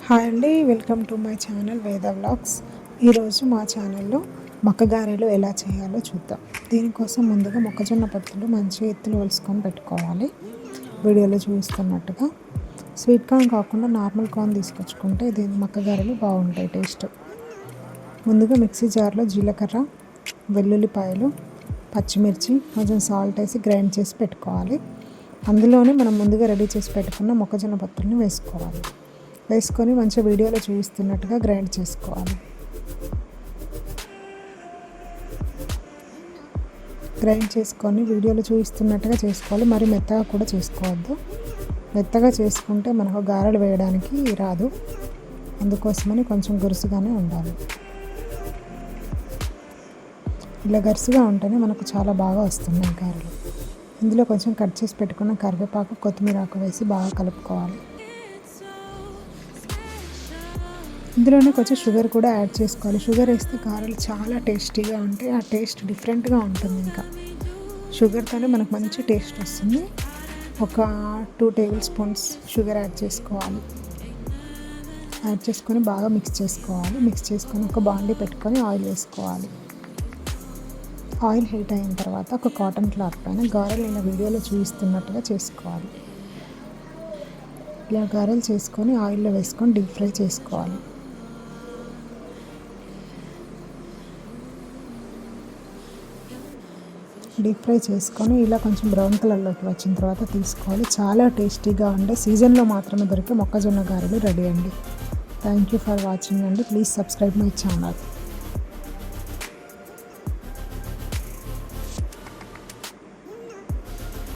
Hi అండి, welcome to my channel వేద vlogs. ఈరోజు మా ఛానల్లో మక్కగారెలు ఎలా చేయాలో చూద్దాం. దీనికోసం ముందుగా మొక్కజొన్న పొత్తులు మంచిగా ఎత్తులు ఒలుసుకొని పెట్టుకోవాలి. వీడియోలో చూస్తున్నట్టుగా స్వీట్ కార్న్ కాకుండా నార్మల్ కార్న్ తీసుకొచ్చుకుంటే దీని మక్కగారెలు బాగుంటాయి టేస్ట్. ముందుగా మిక్సీ జార్లో జీలకర్ర, వెల్లుల్లిపాయలు, పచ్చిమిర్చి, కొంచెం సాల్ట్ వేసి గ్రైండ్ చేసి పెట్టుకోవాలి. అందులోనే మనం ముందుగా రెడీ చేసి పెట్టుకున్న మొక్కజొన్న పొత్తుల్ని వేసుకొని మంచిగా వీడియోలో చూపిస్తున్నట్టుగా గ్రైండ్ చేసుకోవాలి. గ్రైండ్ చేసుకొని వీడియోలో చూపిస్తున్నట్టుగా చేసుకోవాలి. మరి మెత్తగా కూడా చేసుకోవద్దు. మెత్తగా చేసుకుంటే మనకు గారెలు వేయడానికి రాదు. అందుకోసమని కొంచెం గరుసుగానే ఉండాలి. ఇలా గరుసుగా ఉంటేనే మనకు చాలా బాగా వస్తున్నాయి గారెలు. ఇందులో కొంచెం కట్ చేసి పెట్టుకున్న కరివేపాకు, కొత్తిమీర ఆకు వేసి బాగా కలుపుకోవాలి. ఇందులోనే కొంచెం షుగర్ కూడా యాడ్ చేసుకోవాలి. షుగర్ వేస్తే గారెలు చాలా టేస్టీగా ఉంటాయి. ఆ టేస్ట్ డిఫరెంట్గా ఉంటుంది. ఇంకా షుగర్తోనే మనకు మంచి టేస్ట్ వస్తుంది. ఒక 2 టేబుల్ స్పూన్స్ షుగర్ యాడ్ చేసుకోవాలి. యాడ్ చేసుకొని బాగా మిక్స్ చేసుకోవాలి. మిక్స్ చేసుకొని ఒక బాండీ పెట్టుకొని ఆయిల్ వేసుకోవాలి. ఆయిల్ హీట్ అయిన తర్వాత ఒక కాటన్ క్లాత్ పైన గారెలు ఇలా వీడియోలో చూపిస్తున్నట్టుగా చేసుకోవాలి. ఇలా గారెలు చేసుకొని ఆయిల్లో వేసుకొని డీప్ ఫ్రై చేసుకోవాలి. డీప్ ఫ్రై చేసుకొని ఇలా కొంచెం బ్రౌన్ కలర్లోకి వచ్చిన తర్వాత తీసుకోవాలి. చాలా టేస్టీగా ఉండే సీజన్లో మాత్రమే దొరికే మొక్కజొన్న గారెలు రెడీ అండి. థ్యాంక్ యూ ఫర్ వాచింగ్ అండి. Please subscribe my channel.